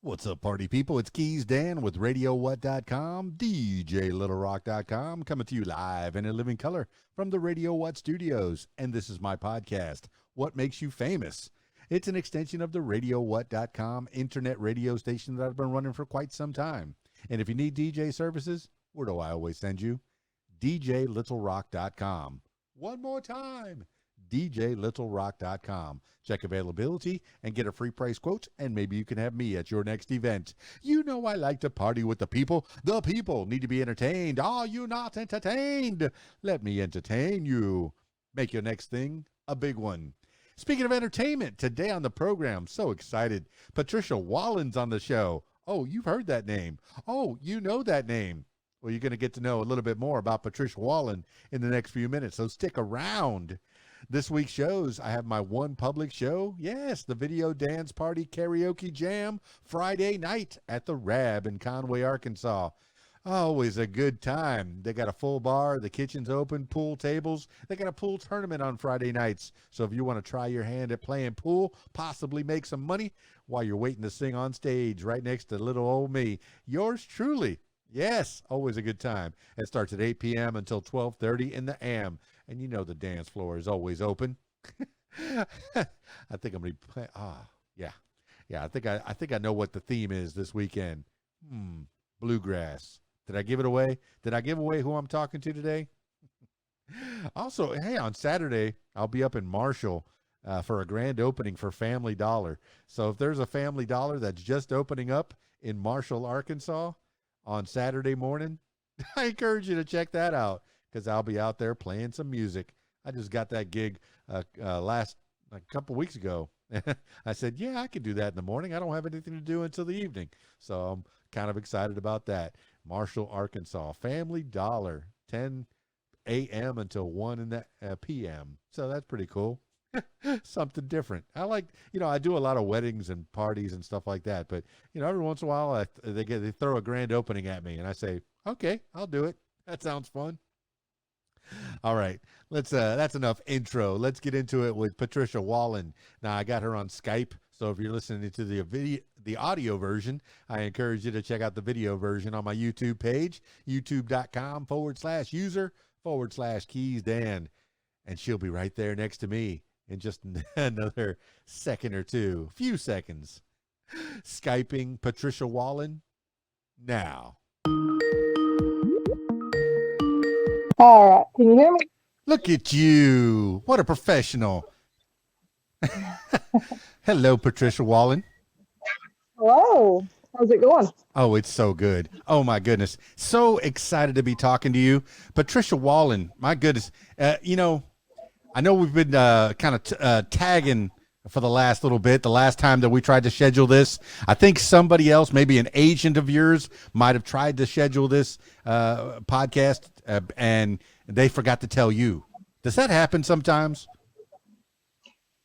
What's up, party people? It's Keys Dan with RadioWhat.com, DJLittleRock.com, coming to you live and in living color from the Radio What studios. And this is my podcast, What Makes You Famous? It's an extension of the RadioWhat.com internet radio station that I've been running for quite some time. And if you need DJ services, where do I always send you? DJLittleRock.com. One more time. DJLittleRock.com. Check availability and get a free price quote, and maybe you can have me at your next event. You know I like to party with the people. The people need to be entertained. Are you not entertained? Let me entertain you. Make your next thing a big one. Speaking of entertainment, today on the program, so excited. Patricia Wallen's on the show. Oh, you've heard that name. Oh, you know that name. Well, you're going to get to know a little bit more about Patricia Wallen in the next few minutes, so stick around. This week's shows, I have my one public show. Yes, the Video Dance Party Karaoke Jam, Friday night at the Rab in Conway, Arkansas. Always a good time. They got a full bar. The kitchen's open, pool tables. They got a pool tournament on Friday nights. So if you want to try your hand at playing pool, possibly make some money while you're waiting to sing on stage right next to little old me, yours truly. Yes, always a good time. It starts at 8 p.m. until 12:30 in the AM. And you know the dance floor is always open. I think I'm going to play. Yeah. I think I know what the theme is this weekend. Bluegrass. Did I give it away? Did I give away who I'm talking to today? Also, hey, on Saturday, I'll be up in Marshall for a grand opening for Family Dollar. So if there's a Family Dollar that's just opening up in Marshall, Arkansas on Saturday morning, I encourage you to check that out, because I'll be out there playing some music. I just got that gig a couple weeks ago. I said, yeah, I could do that in the morning. I don't have anything to do until the evening. So I'm kind of excited about that. Marshall, Arkansas, Family Dollar, 10 a.m. until 1 in the p.m. So that's pretty cool. Something different. I like, I do a lot of weddings and parties and stuff like that. But, every once in a while, they throw a grand opening at me, and I say, okay, I'll do it. That sounds fun. All right, that's enough intro. Let's get into it with Patricia Wallen. Now, I got her on Skype, so if you're listening to the audio version, I encourage you to check out the video version on my YouTube page, youtube.com/user/keysdan, and she'll be right there next to me in just another second or two, few seconds. Skyping Patricia Wallen now. All right. Can you hear me? Look at you. What a professional. Hello, Patricia Wallen. Hello. How's it going? Oh, it's so good. Oh, my goodness. So excited to be talking to you. Patricia Wallen, my goodness. I know we've been kind of tagging for the last little bit. The last time that we tried to schedule this, I think somebody else, maybe an agent of yours, might have tried to schedule this podcast, and they forgot to tell you. Does that happen sometimes?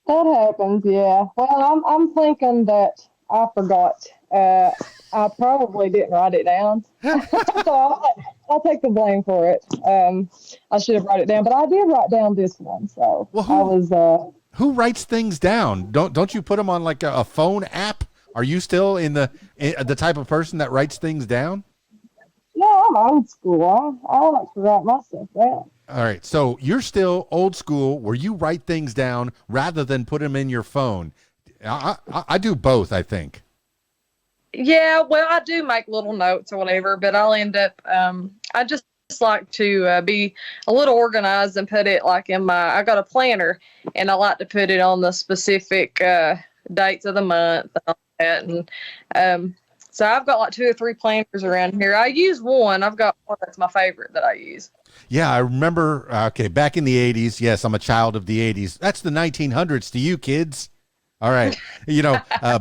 That happens, yeah. Well, I'm thinking that I forgot. I probably didn't write it down, so I'll take the blame for it. I should have wrote it down, but I did write down this one. So well, who writes things down? Don't you put them on like a phone app? Are you still in the type of person that writes things down? No, I'm old school. I like to write my stuff down. All right, so you're still old school where you write things down rather than put them in your phone. I do both, I think. Yeah, well, I do make little notes or whatever, but I'll end up, I just like to be a little organized and put it like I got a planner, and I like to put it on the specific dates of the month and all that. And so I've got like 2 or 3 planners around here. I use one. I've got one that's my favorite that I use. Yeah, I remember, back in the 80s. Yes, I'm a child of the 80s. That's the 1900s to you kids. All right.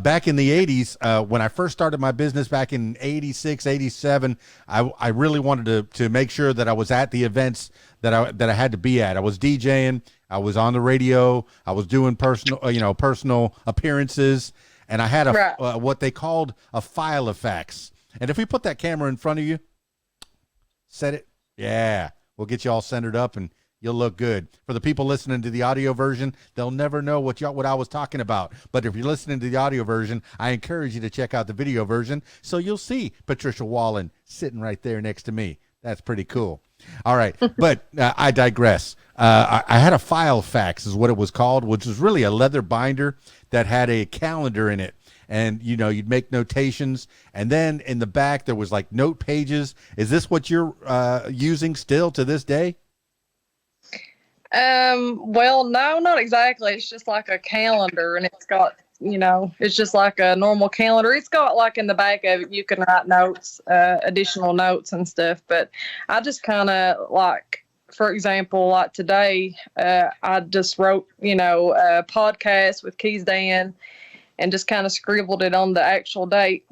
Back in the 80s, when I first started my business back in 86, 87, I really wanted to make sure that I was at the events that I had to be at. I was DJing, I was on the radio, I was doing personal appearances, and I had what they called a file of facts. And if we put that camera in front of you, set it, yeah, we'll get you all centered up, and you'll look good. For the people listening to the audio version, they'll never know what I was talking about. But if you're listening to the audio version, I encourage you to check out the video version, so you'll see Patricia Wallen sitting right there next to me. That's pretty cool. All right, but I digress. I had a file fax, is what it was called, which was really a leather binder that had a calendar in it. And, you'd make notations. And then in the back, there was like note pages. Is this what you're using still to this day? Well, no, not exactly. It's just like a calendar, and it's got, it's just like a normal calendar. It's got like in the back of it, you can write notes, additional notes and stuff. But I just kind of like, for example, like today, I just wrote, a podcast with Keys Dan and just kind of scribbled it on the actual date.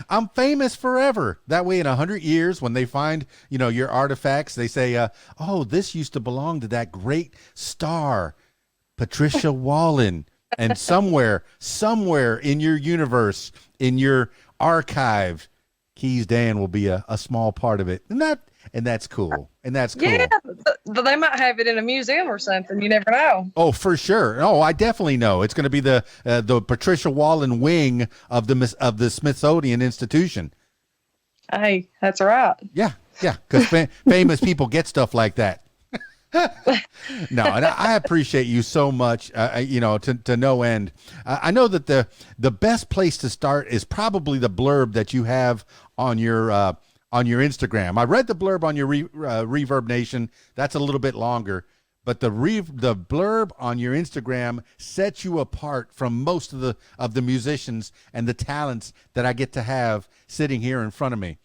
I'm famous forever. That way in 100 years, when they find, your artifacts, they say, oh, this used to belong to that great star, Patricia Wallen. And somewhere in your universe, in your archive, Keys Dan will be a small part of it. And that's cool. And that's cool. Yeah, but they might have it in a museum or something. You never know. Oh, for sure. Oh, I definitely know. It's going to be the Patricia Wallen wing of the Smithsonian Institution. Hey, that's right. Yeah, because famous people get stuff like that. No, and I appreciate you so much, to no end. I know that the best place to start is probably the blurb that you have on your Instagram. I read the blurb on your Reverb Nation. That's a little bit longer, but the blurb on your Instagram sets you apart from most of the musicians and the talents that I get to have sitting here in front of me.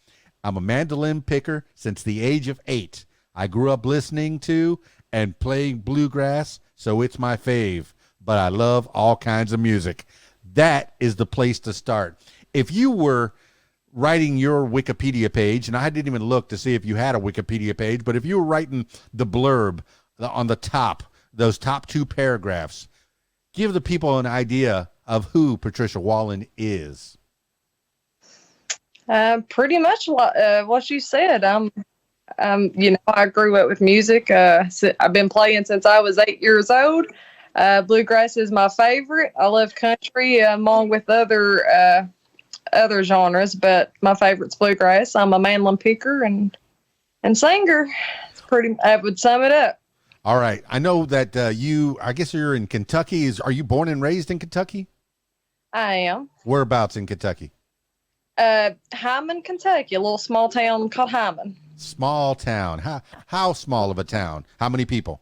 I'm a mandolin picker since the age of 8. I grew up listening to and playing bluegrass, so it's my fave, but I love all kinds of music. That is the place to start. If you were writing your Wikipedia page, and I didn't even look to see if you had a Wikipedia page, but if you were writing the blurb on the top, those top 2 paragraphs, give the people an idea of who Patricia Wallen is. Pretty much what you said. I grew up with music. I've been playing since I was 8 years old. Bluegrass is my favorite. I love country along with other genres, but my favorite's bluegrass. I'm a mandolin picker and singer. I would sum it up. All right. I know that I guess you're in Kentucky. Are you born and raised in Kentucky? I am. Whereabouts in Kentucky? Hindman, Kentucky, a little small town called Hindman. Small town. How small of a town? How many people?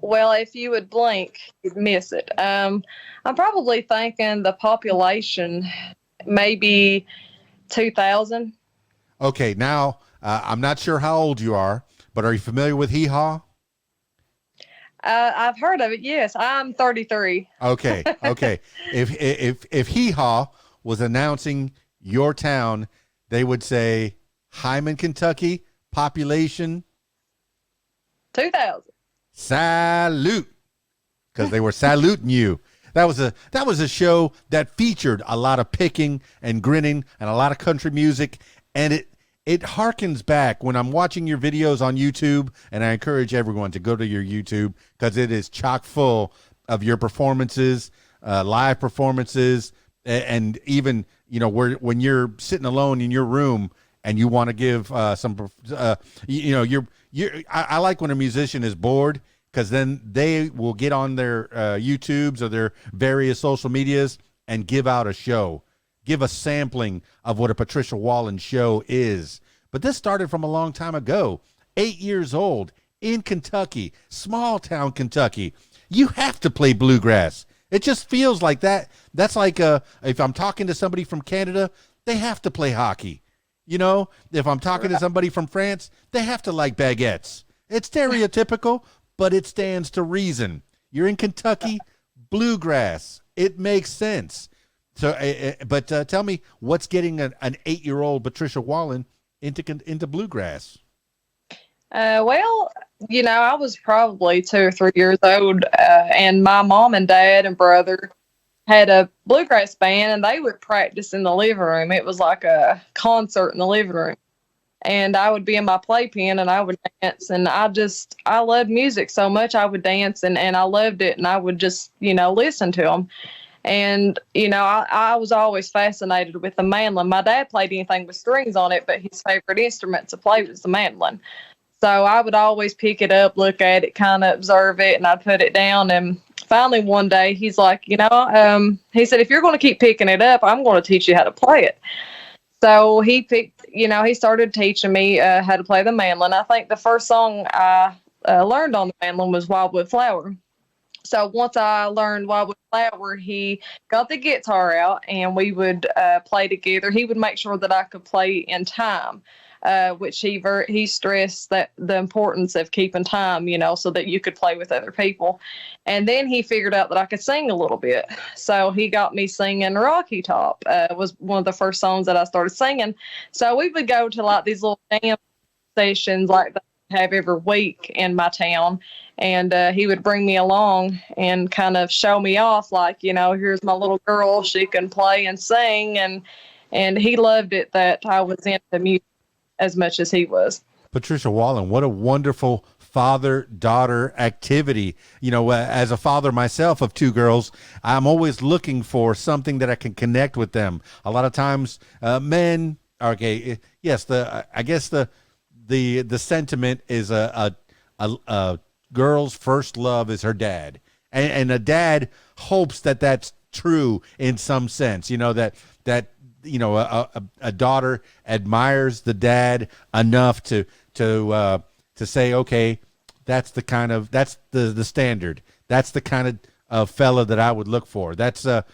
Well, if you would blink, you'd miss it. I'm probably thinking the population maybe 2,000. Okay, now I'm not sure how old you are, but are you familiar with Hee Haw? I've heard of it. Yes, I'm 33. Okay. If Hee Haw was announcing your town, they would say Hyman, Kentucky, population 2,000. Salute, because they were saluting you. That was a show that featured a lot of picking and grinning and a lot of country music, and it harkens back when I'm watching your videos on YouTube, and I encourage everyone to go to your YouTube because it is chock full of your performances, live performances, and even when you're sitting alone in your room and you want to give I like when a musician is bored, because then they will get on their YouTubes or their various social medias and give out a show, give a sampling of what a Patricia Wallen show is. But this started from a long time ago, 8 years old in Kentucky, small town Kentucky. You have to play bluegrass. It just feels like that. That's like if I'm talking to somebody from Canada, they have to play hockey. If I'm talking to somebody from France, they have to like baguettes. It's stereotypical, but it stands to reason. You're in Kentucky, bluegrass. It makes sense. So, but tell me, what's getting an 8-year-old Patricia Wallen into bluegrass? Well, I was probably 2 or 3 years old, and my mom and dad and brother had a bluegrass band, and they would practice in the living room. It was like a concert in the living room. and I would be in my playpen and I would dance. And I loved music so much. I would dance and I loved it. And I would just, listen to them. And, I was always fascinated with the mandolin. My dad played anything with strings on it, but his favorite instrument to play was the mandolin. So I would always pick it up, look at it, kind of observe it, and I'd put it down. And finally one day he's like, he said, if you're going to keep picking it up, I'm going to teach you how to play it. So he started teaching me how to play the mandolin. I think the first song I learned on the mandolin was Wildwood Flower. So once I learned Wildwood Flower, he got the guitar out and we would play together. He would make sure that I could play in time, which he stressed that the importance of keeping time, so that you could play with other people. And then he figured out that I could sing a little bit. So he got me singing Rocky Top, was one of the first songs that I started singing. So we would go to like these little jam stations like that I have every week in my town. And he would bring me along and kind of show me off, like, here's my little girl. She can play and sing. And he loved it that I was into music as much as he was. Patricia Wallen, what a wonderful father-daughter activity. As a father myself of two girls, I'm always looking for something that I can connect with them. A lot of times, men, okay, yes, I guess the sentiment is a girl's first love is her dad, and a dad hopes that that's true in some sense. That a daughter admires the dad enough to say, okay, that's the standard. That's the kind of fella that I would look for. That's the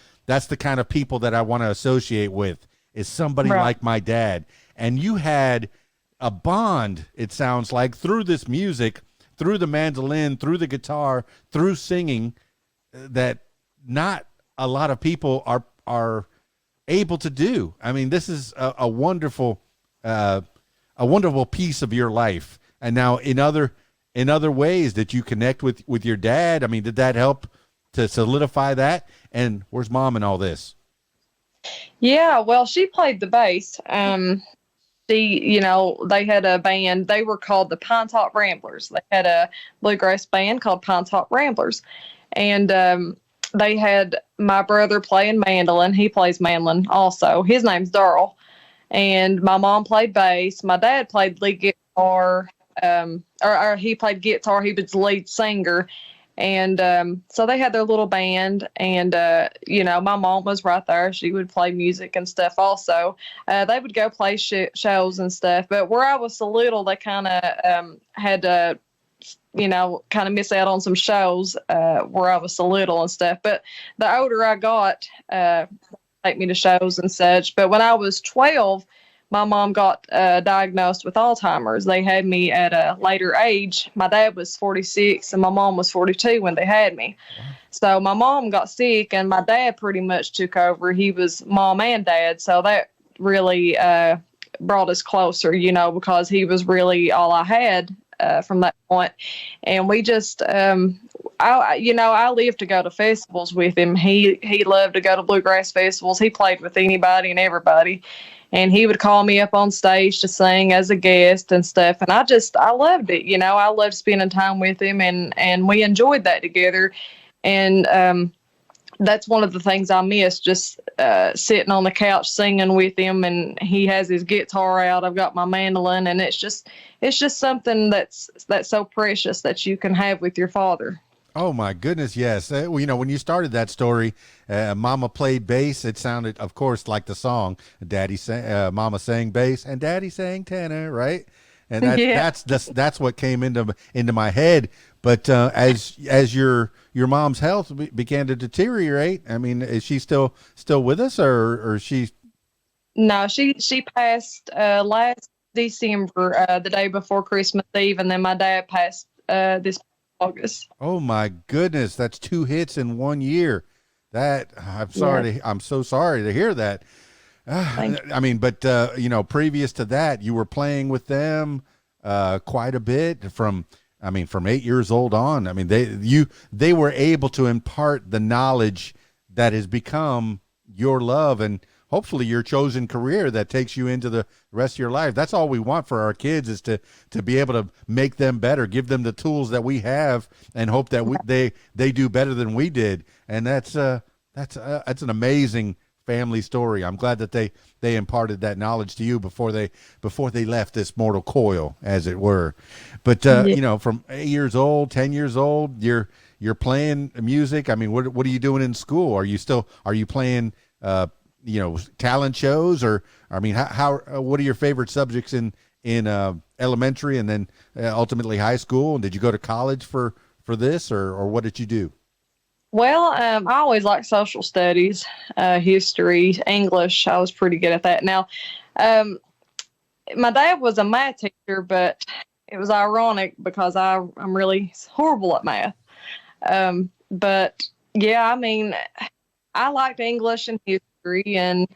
kind of people that I want to associate with, is somebody Right. like my dad. And you had a bond, it sounds like, through this music, through the mandolin, through the guitar, through singing, that not a lot of people are able to do. I mean, this is a wonderful piece of your life. And now in other ways that you connect with your dad, I mean, did that help to solidify that? And where's mom in all this? Yeah, well, she played the bass. They had a band. They were called the Pine Top Ramblers. They had a bluegrass band called Pine Top Ramblers. And they had my brother playing mandolin. He plays mandolin also. His name's Darrell. And my mom played bass. My dad played lead guitar. Or he played guitar. He was the lead singer. And so they had their little band, and my mom was right there. She would play music and stuff also. They would go play shows and stuff, but where I was so little, they kind of had to kind of miss out on some shows where I was so little and stuff. But the older I got, take me to shows and such. But when I was 12, my mom got diagnosed with Alzheimer's. They had me at a later age. My dad was 46 and my mom was 42 when they had me. So my mom got sick and my dad pretty much took over. He was mom and dad. So that really brought us closer, because he was really all I had from that point. And we just, I lived to go to festivals with him. He loved to go to bluegrass festivals. He played with anybody and everybody. And he would call me up on stage to sing as a guest and stuff. And I loved it. I loved spending time with him, and we enjoyed that together. And that's one of the things I miss, just sitting on the couch singing with him. And he has his guitar out. I've got my mandolin, and it's just something that's so precious that you can have with your father. Oh my goodness, yes. When you started that story, Mama played bass. It sounded, of course, like the song. Mama sang bass, and Daddy sang tenor, right? And that's what came into my head. But as your mom's health began to deteriorate, I mean, is she still with us, or she? No, she passed last December, the day before Christmas Eve, and then my dad passed this August. Oh my goodness, that's 2 hits in 1 year. I'm so sorry to hear that. I mean, but previous to that, you were playing with them quite a bit from 8 years old on. I mean, they were able to impart the knowledge that has become your love. And hopefully your chosen career that takes you into the rest of your life. That's all we want for our kids, is to be able to make them better, give them the tools that we have, and hope that they do better than we did. And that's an amazing family story. I'm glad that they imparted that knowledge to you before they left this mortal coil, as it were. But from 8 years old, 10 years old, you're playing music. I mean, what are you doing in school? Are you playing talent shows, or I mean, what are your favorite subjects in elementary and then ultimately high school? And did you go to college for this, or what did you do? Well, I always liked social studies, history, English. I was pretty good at that. Now, my dad was a math teacher, but it was ironic because I'm really horrible at math. But yeah, I mean, I liked English and history and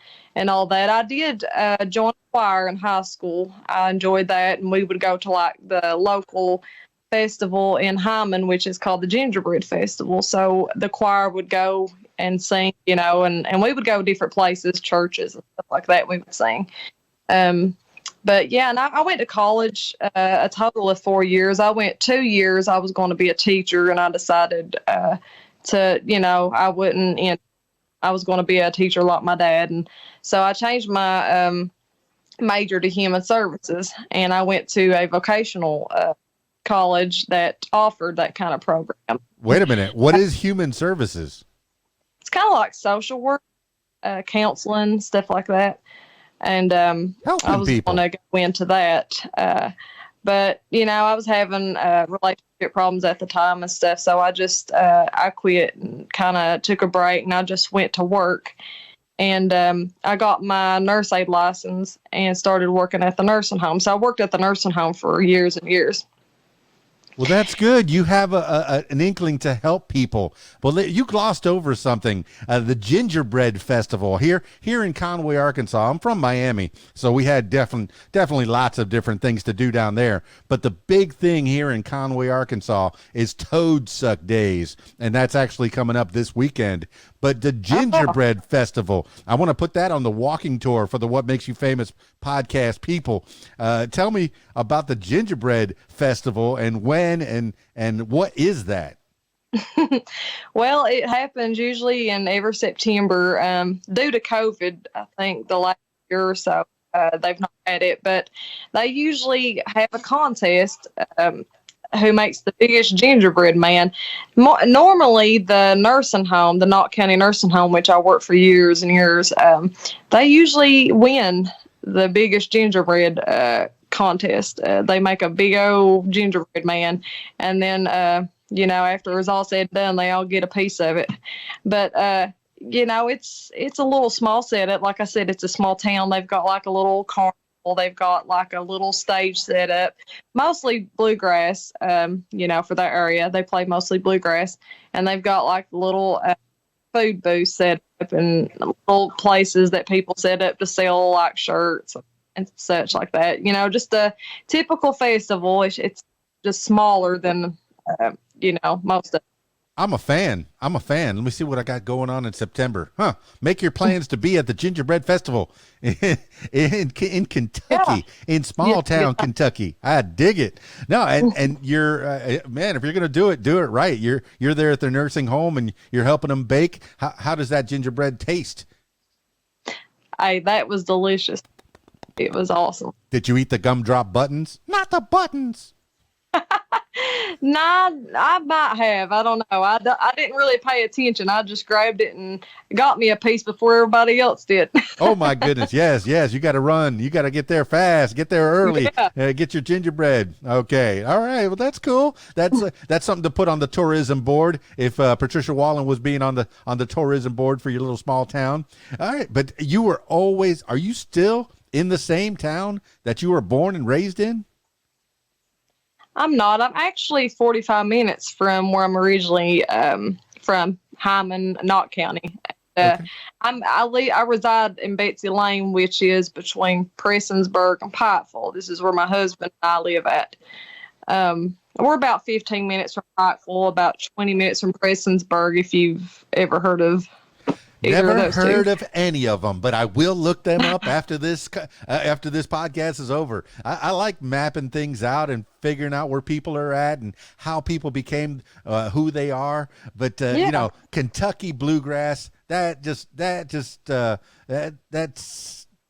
all that. I did join a choir in high school. I enjoyed that, and we would go to like the local festival in Hyman, which is called the Gingerbread Festival. So the choir would go and sing, and we would go different places, churches and stuff like that. We would sing. But yeah, and I went to college a total of 4 years. I went 2 years. I was going to be a teacher, and I decided I was going to be a teacher like my dad. And so I changed my major to human services, and I went to a vocational college that offered that kind of program. Wait a minute. What is human services? It's kind of like social work, counseling, stuff like that. And I was going to go into that. But, I was having relationship problems at the time and stuff. So I just, I quit and kind of took a break, and I just went to work. And I got my nurse aide license and started working at the nursing home. So I worked at the nursing home for years and years. Well, that's good. You have an inkling to help people. Well, you glossed over something. The Gingerbread Festival here in Conway, Arkansas. I'm from Miami, so we had definitely lots of different things to do down there. But the big thing here in Conway, Arkansas is Toad Suck Days, and that's actually coming up this weekend. But the Gingerbread Festival, I want to put that on the walking tour for the What Makes You Famous podcast people. Tell me about the Gingerbread Festival and when and what is that? Well, it happens usually in every September. Due to COVID, I think the last year or so, they've not had it, but they usually have a contest. Who makes the biggest gingerbread man? Normally, the nursing home, the Knott County Nursing Home, which I worked for years and years, they usually win the biggest gingerbread contest. They make a big old gingerbread man, and then after it's all said and done, they all get a piece of it. But it's a little small setup. Like I said, it's a small town. They've got like a little carnival. They've got like a little stage set up, mostly bluegrass, for that area. They play mostly bluegrass, and they've got like little food booths set up and little places that people set up to sell like shirts and such like that. Just a typical festival. It's just smaller than, most of. I'm a fan. Let me see what I got going on in September. Make your plans to be at the Gingerbread Festival in Kentucky, in small town Kentucky. I dig it. No, and you're man, if you're gonna do it right. You're there at their nursing home and you're helping them bake. How does that gingerbread taste? That was delicious. It was awesome. Did you eat the gumdrop buttons? Not the buttons. Nah, I might have. I don't know. I didn't really pay attention. I just grabbed it and got me a piece before everybody else did. Oh, my goodness. Yes. You got to run. You got to get there fast. Get there early. Yeah. Get your gingerbread. Okay. All right. Well, that's cool. That's something to put on the tourism board if Patricia Wallen was being on the tourism board for your little small town. All right. But are you still in the same town that you were born and raised in? I'm not. I'm actually 45 minutes from where I'm originally from, Hyman, Knott County. Okay. I reside in Betsy Lane, which is between Prestonsburg and Pikeville. This is where my husband and I live at. We're about 15 minutes from Pikeville, about 20 minutes from Prestonsburg, if you've ever heard of. either of Never those heard two. of any of them, but I will look them up after this podcast is over. I like mapping things out and figuring out where people are at and how people became who they are. But Yeah. you know, Kentucky bluegrass, that's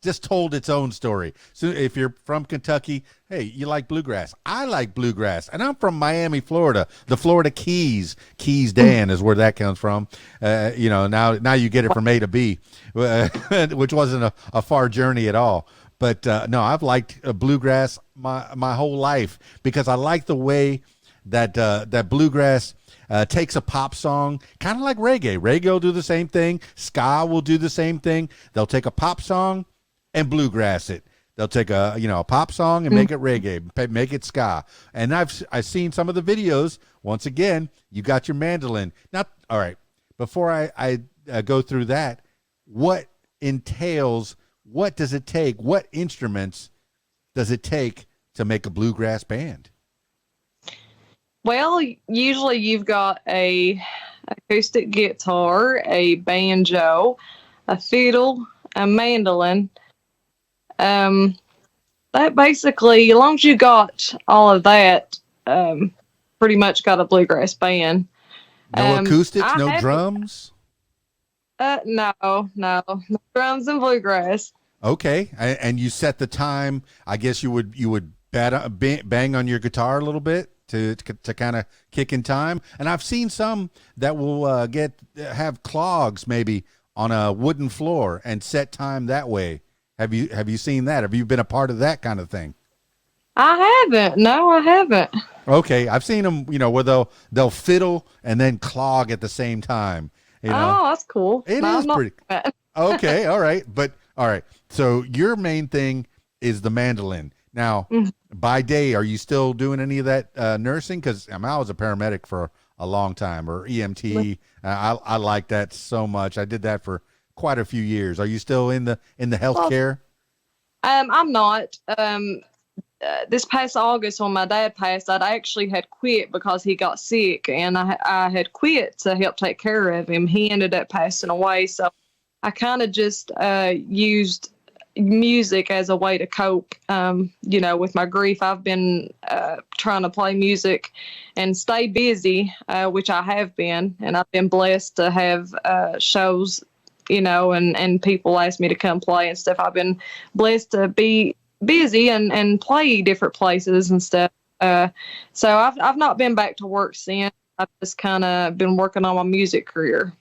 just told its own story. So if you're from Kentucky, hey, you like bluegrass. I like bluegrass, and I'm from Miami, Florida, the Florida Keys. Keys Dan is where that comes from. You know, now you get it from A to B, which wasn't a far journey at all. But no, I've liked bluegrass my whole life because I like the way that that bluegrass takes a pop song, kind of like reggae. Reggae will do the same thing. Ska will do the same thing. They'll take a pop song and bluegrass it. They'll take a pop song and make it reggae, make it ska. And I've seen some of the videos. Once again, you got your mandolin. Now, all right. Before I go through that, what entails? What does it take? What instruments does it take to make a bluegrass band? Well, usually you've got a acoustic guitar, a banjo, a fiddle, a mandolin. That basically, as long as you got all of that, pretty much got a bluegrass band. No acoustics, I no haven't- drums. No drums and bluegrass. Okay, and you set the time. I guess you would bang on your guitar a little bit to kind of kick in time. And I've seen some that will have clogs maybe on a wooden floor and set time that way. Have you seen that? Have you been a part of that kind of thing? I haven't. No, I haven't. Okay, I've seen them. You know, where they'll fiddle and then clog at the same time. You know, Oh, that's cool. it No, is I'm not pretty. doing that. Okay, all right, but all right. So your main thing is the mandolin. Now, Mhm. by day, are you still doing any of that nursing? Because I was a paramedic for a long time, or EMT. I like that so much. I did that for quite a few years. Are you still in the healthcare? I'm not. This past August, when my dad passed, I actually had quit because he got sick, and I had quit to help take care of him. He ended up passing away, so I kind of just used music as a way to cope, with my grief. I've been trying to play music and stay busy, which I have been, and I've been blessed to have shows, and people ask me to come play and stuff. I've been blessed to be busy and play different places and stuff. So I've not been back to work since. I've just kind of been working on my music career.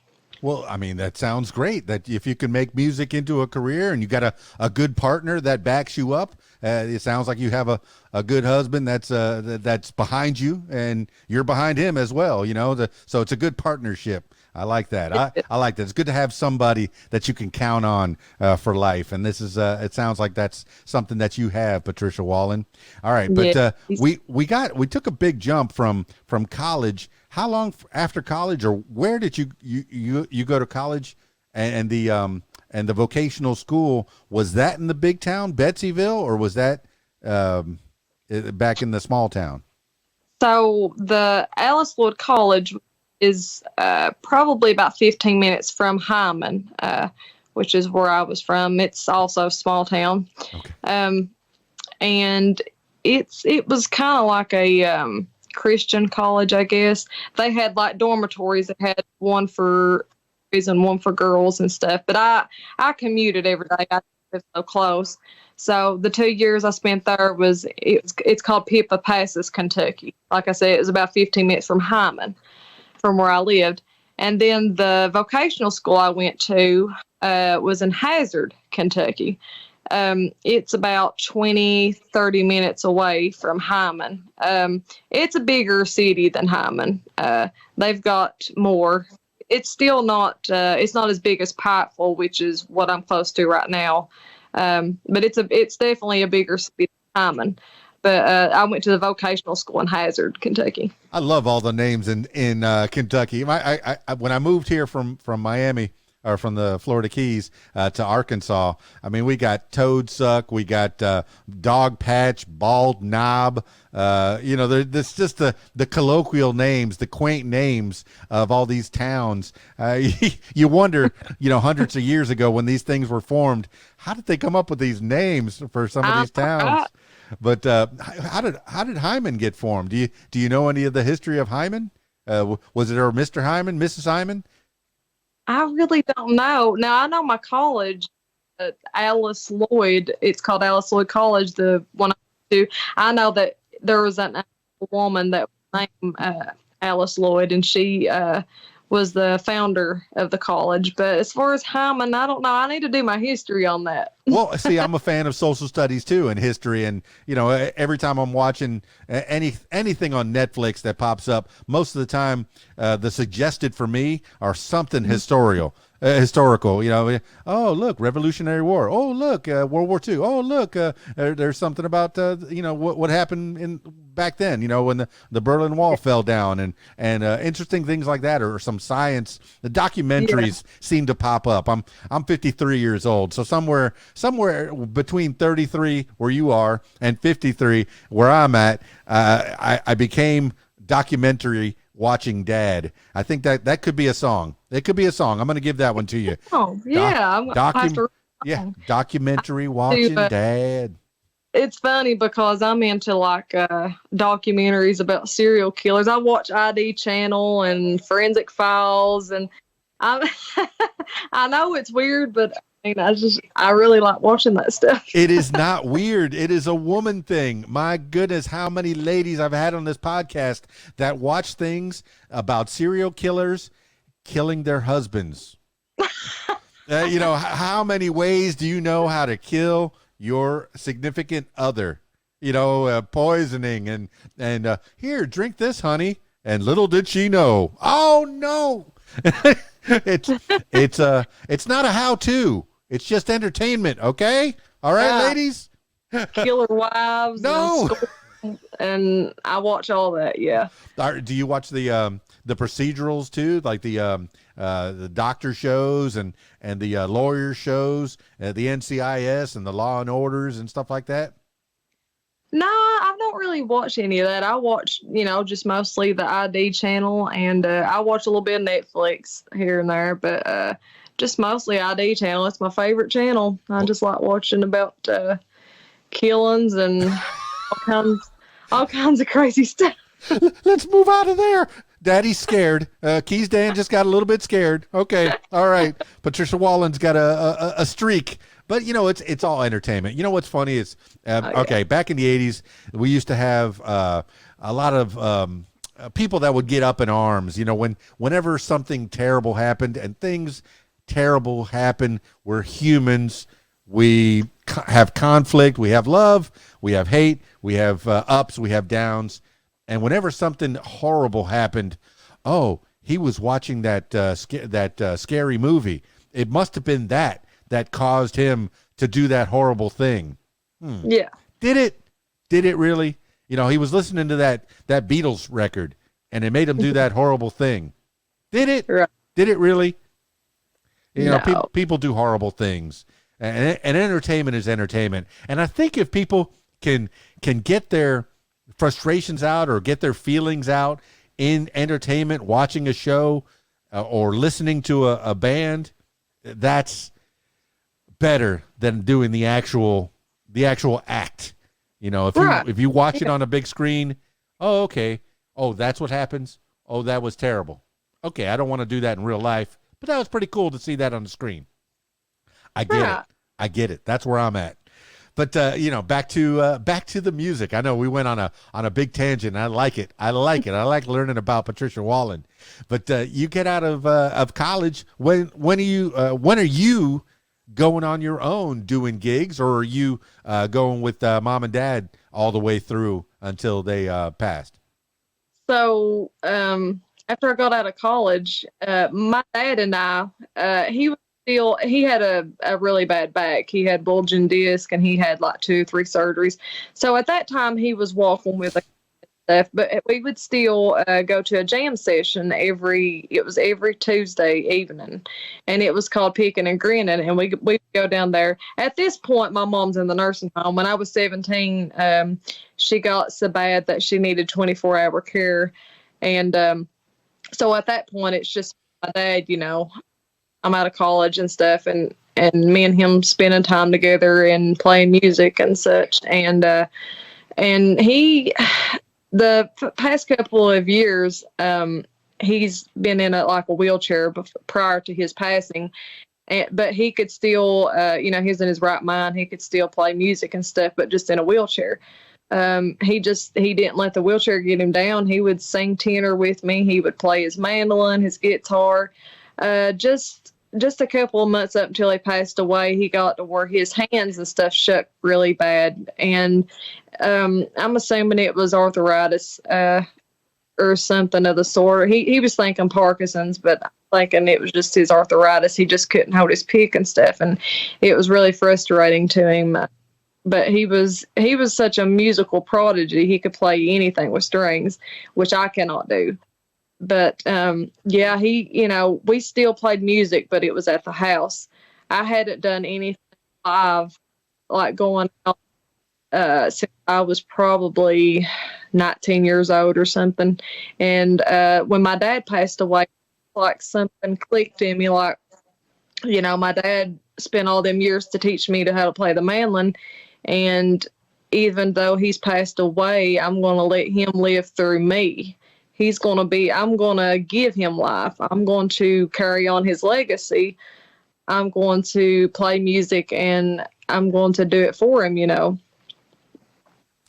Well, I mean, that sounds great. That if you can make music into a career and you got a good partner that backs you up, it sounds like you have a good husband that's behind you and you're behind him as well. So it's a good partnership. I like that. I like that. It's good to have somebody that you can count on for life. And this is it sounds like that's something that you have, Patricia Wallen. All right, but Yeah. we took a big jump from college. How long after college, or where did you go to college, and the vocational school? Was that in the big town, Betsyville, or was that back in the small town? So the Alice Lloyd College is probably about 15 minutes from Hyman, which is where I was from. It's also a small town. Okay. And it was kind of like a Christian college, I guess. They had like dormitories that had one for boys and one for girls and stuff. But I commuted every day. I lived so close. So the 2 years I spent there it's called Pippa Passes, Kentucky. Like I said, it was about 15 minutes from Hyman, from where I lived. And then the vocational school I went to was in Hazard, Kentucky. It's about 20-30 minutes away from Hyman. It's a bigger city than Hyman. They've got more. It's still not it's not as big as Pikeville, which is what I'm close to right now. But it's definitely a bigger city than Hyman. But I went to the vocational school in Hazard, Kentucky. I love all the names in Kentucky. I when I moved here from Miami, or from the Florida Keys to Arkansas. I mean, we got Toad Suck, we got Dog Patch, Bald Knob. There's just the colloquial names, the quaint names of all these towns. You wonder, hundreds of years ago when these things were formed, how did they come up with these names for some of these towns? But how did Hyman get formed? Do you know any of the history of Hyman? Was it Mr. Hyman, Mrs. Hyman? I really don't know. Now, I know my college, Alice Lloyd, it's called Alice Lloyd College, the one I went to. I know that there was a woman that was named Alice Lloyd, and she was the founder of the college. But as far as Hyman, I don't know. I need to do my history on that. Well, see, I'm a fan of social studies too, and history, and every time I'm watching anything on Netflix that pops up, most of the time the suggested for me are something historical. Oh, look, Revolutionary War. Oh, look, World War II. Oh, look, there's something about what happened in back then. When the Berlin Wall fell down, and interesting things like that, or some science. The documentaries seem to pop up. I'm 53 years old, so somewhere between 33 where you are and 53 where I'm at, I became documentary watching dad. I think that could be a song. It could be a song. I'm going to give that one to you. Oh, yeah. Documentary watching dad. It's funny because I'm into documentaries about serial killers. I watch ID Channel and Forensic Files, and I know it's weird, but I really like watching that stuff. It is not weird. It is a woman thing. My goodness, how many ladies I've had on this podcast that watch things about serial killers killing their husbands. How many ways do you know how to kill your significant other? Poisoning and here, drink this, honey. And little did she know. Oh no. It's not a how-to. It's just entertainment, okay? All right, ladies? Killer wives. No. And I watch all that, yeah. Do you watch the procedurals too, like the doctor shows and the lawyer shows, the NCIS and the Law and Orders and stuff like that? No, I don't really watch any of that. I watch, just mostly the ID channel, and I watch a little bit of Netflix here and there, but just mostly ID channel. It's my favorite channel. I just like watching about killings and all kinds of crazy stuff. Let's move out of there. Daddy's scared. Keys Dan just got a little bit scared. Okay, all right. Patricia Wallen's got a streak. But, it's all entertainment. You know what's funny is, back in the 80s, we used to have a lot of people that would get up in arms. Whenever something terrible happened, and things terrible happen, we're humans. We have conflict. We have love. We have hate. We have ups. We have downs. And whenever something horrible happened, he was watching that scary movie. It must have been that caused him to do that horrible thing. Yeah. Did it really? He was listening to that Beatles record, and it made him do that horrible thing. Did it? Right. Did it really? No. People do horrible things, and entertainment is entertainment. And I think if people can get their frustrations out or get their feelings out in entertainment, watching a show or listening to a band, that's better than doing the actual act. If you watch it on a big screen, okay. Oh, that's what happens. Oh, that was terrible. Okay, I don't want to do that in real life, but that was pretty cool to see that on the screen. I get it. That's where I'm at. But back to the music. I know we went on a big tangent. I like it. I like learning about Patricia Wallen. But you get out of college. When are you going on your own doing gigs, or are you going with mom and dad all the way through until they passed? So after I got out of college, my dad and I, he had a really bad back. He had bulging disc, and he had like 2-3 surgeries. So at that time, he was walking with a stuff, but we would still go to a jam session every Tuesday evening, and it was called Picking and Grinning, and we go down there. At this point, my mom's in the nursing home. When I was 17, she got so bad that she needed 24-hour care, and so at that point, it's just my dad. I'm out of college and stuff, and me and him spending time together and playing music and such, and he, the past couple of years, he's been in a wheelchair prior to his passing, but he could still, he's in his right mind. He could still play music and stuff, but just in a wheelchair. He didn't let the wheelchair get him down. He would sing tenor with me. He would play his mandolin, his guitar. Just a couple of months up until he passed away, he got to where his hands and stuff shook really bad. And I'm assuming it was arthritis or something of the sort. He was thinking Parkinson's, but I'm thinking it was just his arthritis. He just couldn't hold his pick and stuff. And it was really frustrating to him. But he was such a musical prodigy. He could play anything with strings, which I cannot do. But we still played music, but it was at the house. I hadn't done anything live, like going out since I was probably 19 years old or something. And when my dad passed away, like something clicked in me, like, my dad spent all them years to teach me how to play the mandolin. And even though he's passed away, I'm going to let him live through me. I'm going to give him life. I'm going to carry on his legacy. I'm going to play music, and I'm going to do it for him,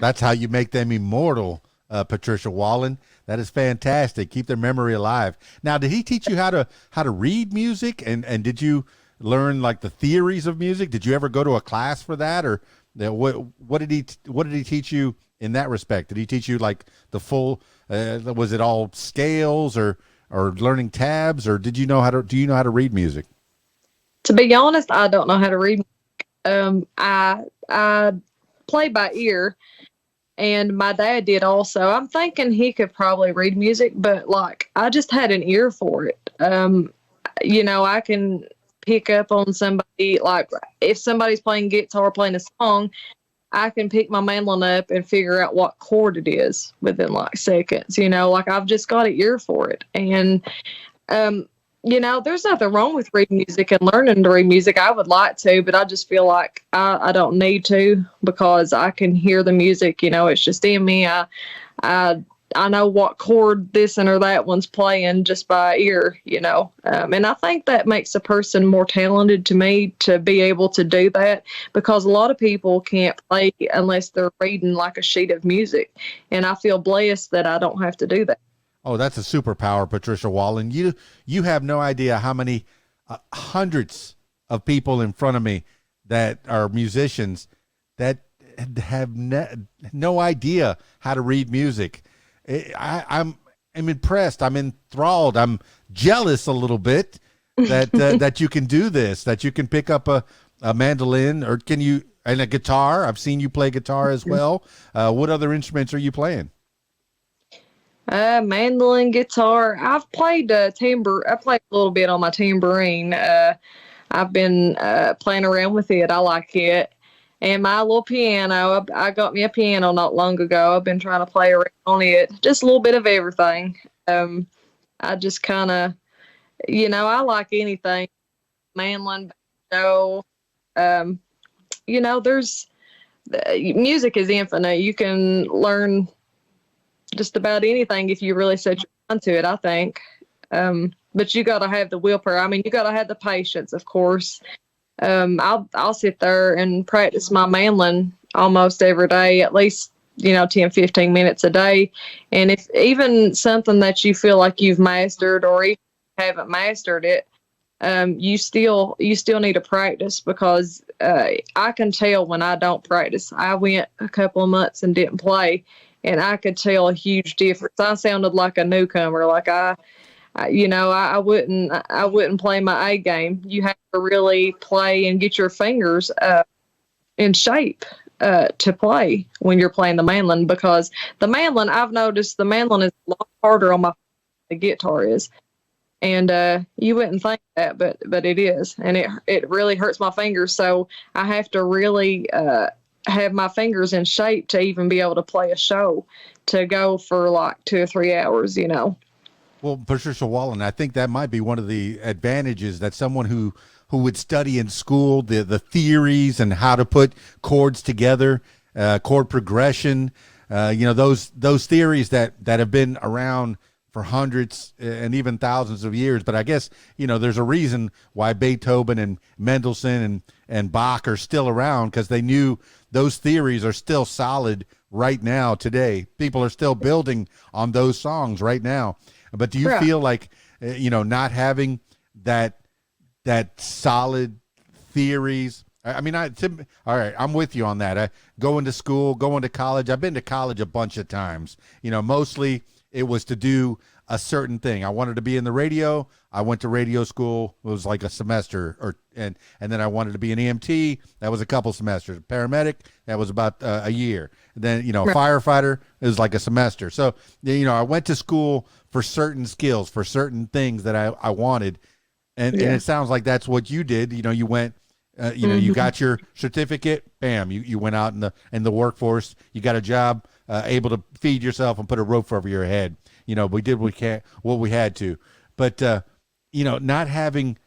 That's how you make them immortal, Patricia Wallen. That is fantastic. Keep their memory alive. Now, did he teach you how to read music, and did you learn like the theories of music? Did you ever go to a class for that, or what did he teach you in that respect? Did he teach you like the full? Was it all scales or learning tabs, or do you know how to read music? To be honest, I don't know how to read. I play by ear, and my dad did also. I'm thinking he could probably read music, but I just had an ear for it. I can pick up on somebody, like if somebody's playing guitar, playing a song, I can pick my mandolin up and figure out what chord it is within seconds. I've just got an ear for it. And, there's nothing wrong with reading music and learning to read music. I would like to, but I just feel like I don't need to, because I can hear the music. It's just in me. I know what chord this and or that one's playing just by ear, and I think that makes a person more talented to me, to be able to do that, because a lot of people can't play unless they're reading like a sheet of music. And I feel blessed that I don't have to do that. Oh, that's a superpower, Patricia Wallen. You have no idea how many hundreds of people in front of me that are musicians that have no idea how to read music. I'm impressed. I'm enthralled. I'm jealous a little bit that that you can do this, that you can pick up a mandolin, or and a guitar. I've seen you play guitar as well. What other instruments are you playing? Mandolin, guitar. I've played timbre. I played a little bit on my tambourine. I've been playing around with it. I like it. And my little piano, I got me a piano not long ago. I've been trying to play around on it. Just a little bit of everything. I just kind of, I like anything. Mandolin, banjo. Music is infinite. You can learn just about anything if you really set your mind to it, I think. But you got to have the willpower. I mean, you got to have the patience, of course. I'll sit there and practice my mandolin almost every day, at least 10, 15 minutes a day. And if even something that you feel like you've mastered, or even haven't mastered it, you still need to practice, because I can tell when I don't practice. I went a couple of months and didn't play, and I could tell a huge difference. I sounded like a newcomer, like I wouldn't play my A game. You have to really play and get your fingers in shape. to play when you're playing the mandolin, because the mandolin, I've noticed the mandolin is a lot harder on my the guitar is. And you wouldn't think that, but it is, and it really hurts my fingers. So I have to really have my fingers in shape to even be able to play a show, to go for like 2 or 3 hours, you know. Well, Patricia Wallen, I think that might be one of the advantages that someone who would study in school, the theories and how to put chords together, chord progression, those theories that have been around for hundreds and even thousands of years. But I guess, there's a reason why Beethoven and Mendelssohn and Bach are still around, because they knew those theories are still solid right now today. People are still building on those songs right now. But do you feel like, not having that solid theories? I mean, all right, I'm with you on that. Going to school, going to college. I've been to college a bunch of times. Mostly it was to do a certain thing. I wanted to be in the radio. I went to radio school. It was like a semester, and then I wanted to be an EMT. That was a couple semesters. Paramedic, that was about a year. And then, firefighter, it was like a semester. So, I went to school for certain skills, for certain things that I wanted. And it sounds like that's what you did. You went, you got your certificate, bam, you went out in the workforce. You got a job, able to feed yourself and put a roof over your head. We did what we had to. But, not having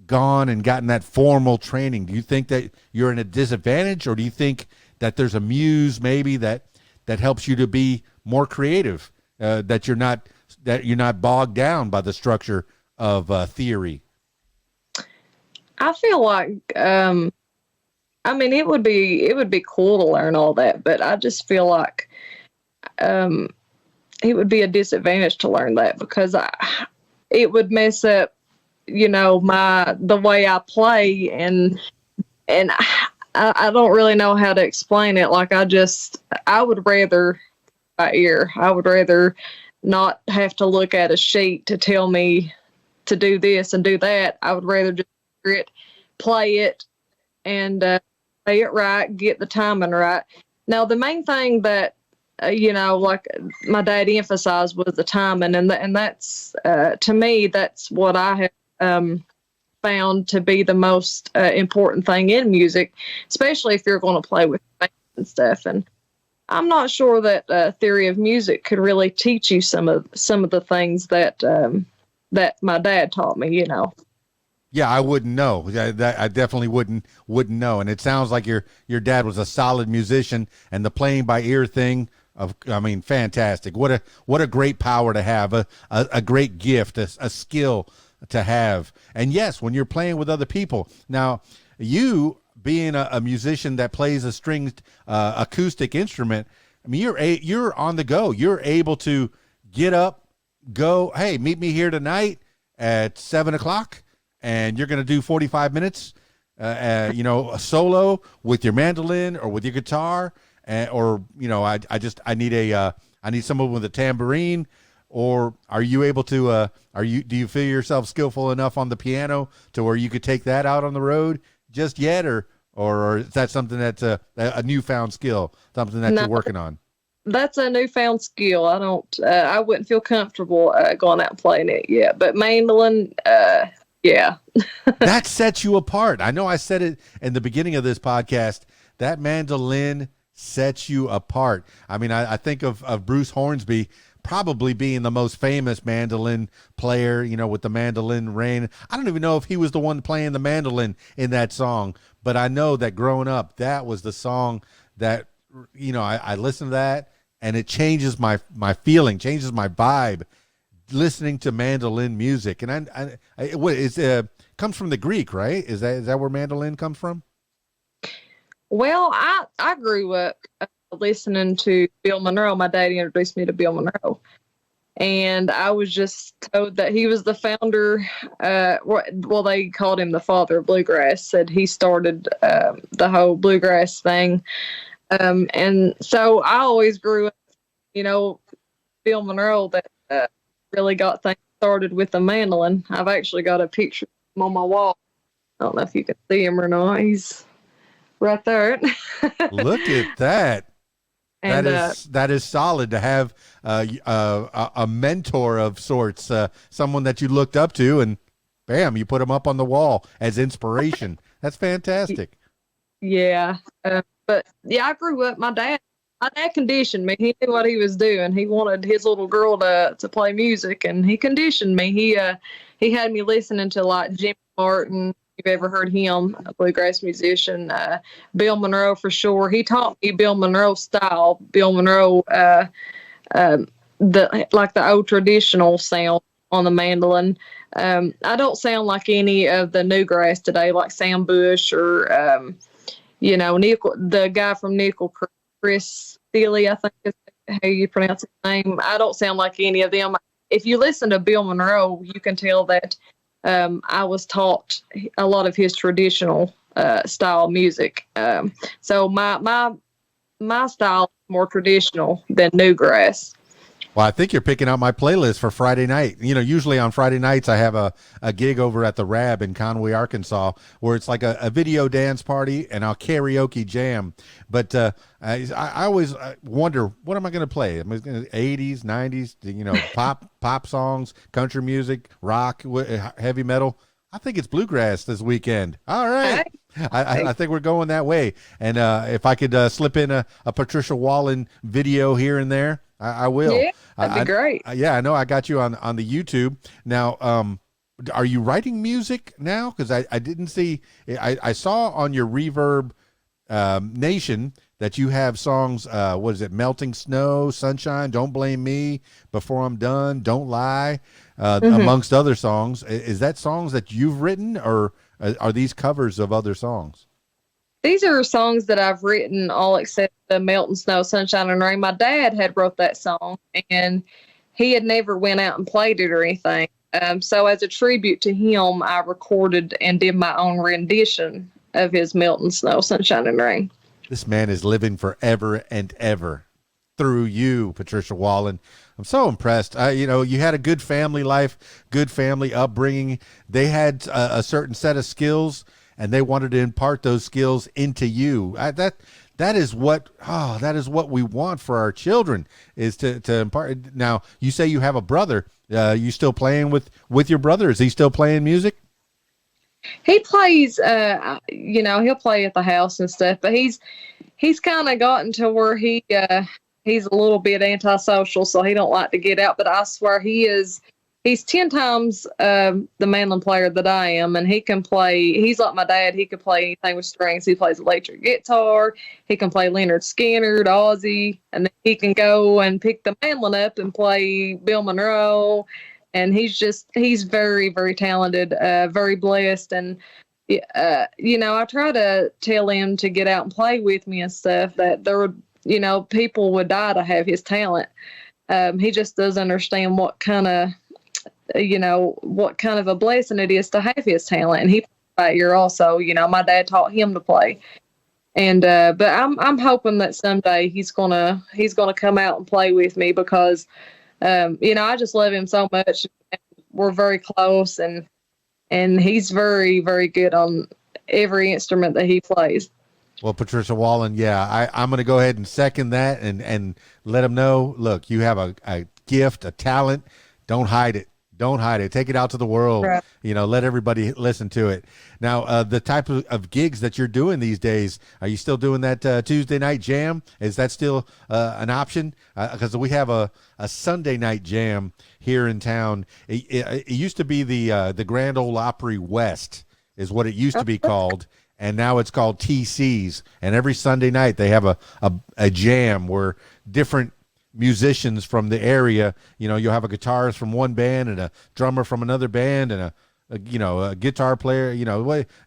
gone and gotten that formal training, do you think that you're in a disadvantage, or do you think that there's a muse maybe that helps you to be more creative, that you're not bogged down by the structure of theory? I feel like, it would be cool to learn all that, but I just feel like it would be a disadvantage to learn that, because it would mess up, the way I play, and I don't really know how to explain it. Like, I would rather by ear. I would rather not have to look at a sheet to tell me to do this and do that. I would rather just hear it, play it, and play it right, get the timing right. Now, the main thing that, like my dad emphasized was the timing, and that's, to me, that's what I have found to be the most important thing in music, especially if you're going to play with bands and stuff. And I'm not sure that theory of music could really teach you some of the things that my dad taught me. Yeah, I wouldn't know. I definitely wouldn't know. And it sounds like your dad was a solid musician, and the playing by ear thing. Fantastic. What a great power to have, a great gift, a skill to have. And yes, when you're playing with other people. Now, you being a musician that plays a stringed acoustic instrument, you're on the go. You're able to get up, go, hey, meet me here tonight at 7:00, and you're going to do 45 minutes, a solo with your mandolin or with your guitar, or I need someone with a tambourine. Or are you able to? Do you feel yourself skillful enough on the piano to where you could take that out on the road just yet, or is that something that's a newfound skill, something that you're working on? That's a newfound skill. I wouldn't feel comfortable going out and playing it yet. But mandolin, yeah. That sets you apart. I know I said it in the beginning of this podcast. That mandolin sets you apart. I think of Bruce Hornsby probably being the most famous mandolin player, with the mandolin rain. I don't even know if he was the one playing the mandolin in that song, but I know that growing up, that was the song that, I listen to that, and it changes my feeling, changes my vibe, listening to mandolin music. And comes from the Greek, right? Is that where mandolin comes from? Well, I grew up listening to Bill Monroe. My dad introduced me to Bill Monroe, and I was just told that he was the founder. Well, they called him the father of bluegrass. Said he started the whole bluegrass thing, and so I always grew up, Bill Monroe that really got things started with the mandolin. I've actually got a picture of him on my wall. I don't know if you can see him or not. He's right there. Look at that. And That is solid to have a mentor of sorts, someone that you looked up to, and bam, you put them up on the wall as inspiration. That's fantastic. yeah, but yeah, I grew up. My dad conditioned me. He knew what he was doing. He wanted his little girl to play music, and he conditioned me. He had me listening to like Jimmy Martin. If you've ever heard him, a bluegrass musician, Bill Monroe for sure. He taught me Bill Monroe style. Bill Monroe, the old traditional sound on the mandolin. I don't sound like any of the new grass today, like Sam Bush or Nickel, the guy from Nickel, Chris Steely, I think is how you pronounce his name. I don't sound like any of them. If you listen to Bill Monroe, you can tell that I was taught a lot of his traditional style music. So my style is more traditional than new grass. Well, I think you're picking out my playlist for Friday night. Usually on Friday nights, I have a gig over at the Rab in Conway, Arkansas, where it's like a video dance party and I'll karaoke jam. But I always wonder, what am I going to play? Am I going to 80s, 90s, pop songs, country music, rock, heavy metal? I think it's bluegrass this weekend. All right. I think we're going that way. And if I could slip in a Patricia Wallen video here and there, I will. Yeah, that'd be great. Yeah, I know I got you on the YouTube. Now, are you writing music now? Because I didn't see, I saw on your Reverb Nation that you have songs, what is it, Melting Snow, Sunshine, Don't Blame Me, Before I'm Done, Don't Lie, amongst other songs. Is that songs that you've written, or are these covers of other songs? These are songs that I've written, all except the Melting Snow, Sunshine and Rain. My dad had wrote that song, and he had never went out and played it or anything. So as a tribute to him, I recorded and did my own rendition of his Melting Snow, Sunshine and Rain. This man is living forever and ever through you, Patricia Wallen. I'm so impressed. You had a good family life, good family upbringing. They had a certain set of skills, and they wanted to impart those skills into you. That is what we want for our children, is to impart. Now, you say you have a brother. You still playing with your brother? Is he still playing music? He plays, he'll play at the house and stuff, but he's kind of gotten to where he's a little bit antisocial, so he don't like to get out. But I swear he's 10 times the mandolin player that I am, and he can play. He's like my dad. He can play anything with strings. He plays electric guitar. He can play Leonard Skinner, Ozzy, and then he can go and pick the mandolin up and play Bill Monroe. And he's very, very talented, very blessed. And, I try to tell him to get out and play with me and stuff, that people would die to have his talent. He just doesn't understand what kind of a blessing it is to have his talent. And he plays that year also. My dad taught him to play. And but I'm hoping that someday he's gonna come out and play with me, because I just love him so much. We're very close, and he's very, very good on every instrument that he plays. Well, Patricia Wallen, yeah, I'm going to go ahead and second that and let him know, look, you have a gift, a talent. Don't hide it. Don't hide it. Take it out to the world. Right. Let everybody listen to it. Now, the type of gigs that you're doing these days, are you still doing that Tuesday night jam? Is that still an option? Because we have a Sunday night jam here in town. It used to be the Grand Ole Opry West is what it used to be called. And now it's called TC's. And every Sunday night they have a jam where different musicians from the area, you'll have a guitarist from one band and a drummer from another band and a guitar player,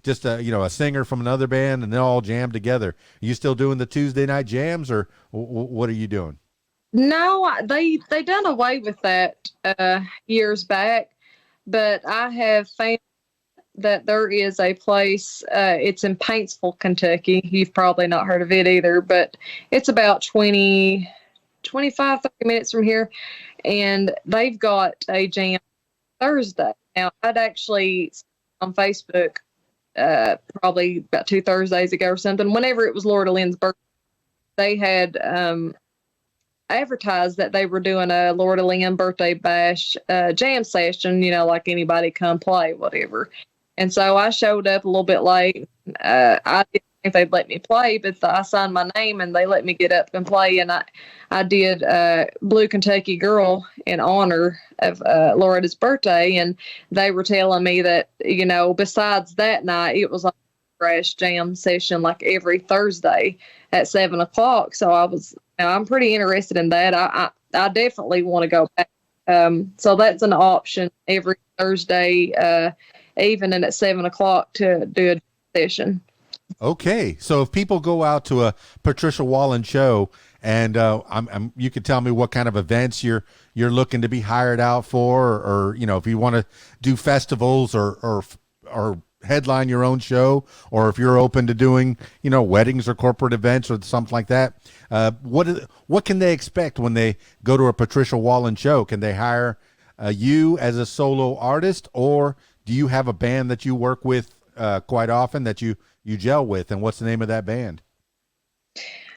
just a singer from another band, and they all jam together. Are you still doing the Tuesday night jams, or what are you doing? No, they done away with that years back, but I have found that there is a place, it's in Paintsville, Kentucky. You've probably not heard of it either, but it's about 25, 30 minutes from here, and they've got a jam Thursday. Now, I'd actually on Facebook probably about 2 Thursdays ago or something. Whenever it was Loretta Lynn's birthday, they had advertised that they were doing a Loretta Lynn birthday bash jam session, like anybody come play, whatever. And so I showed up a little bit late. I didn't think they'd let me play, but I signed my name and they let me get up and play. And I did Blue Kentucky Girl in honor of Loretta's birthday. And they were telling me that, besides that night, it was like a crash jam session like every Thursday at 7:00. So I'm pretty interested in that. I definitely want to go back. So that's an option every Thursday evening at 7:00 to do a session. Okay, so if people go out to a Patricia Wallen show, and you could tell me what kind of events you're looking to be hired out for, or if you want to do festivals or headline your own show, or if you're open to doing weddings or corporate events or something like that. What can they expect when they go to a Patricia Wallen show? Can they hire you as a solo artist, or do you have a band that you work with quite often that you gel with, and what's the name of that band?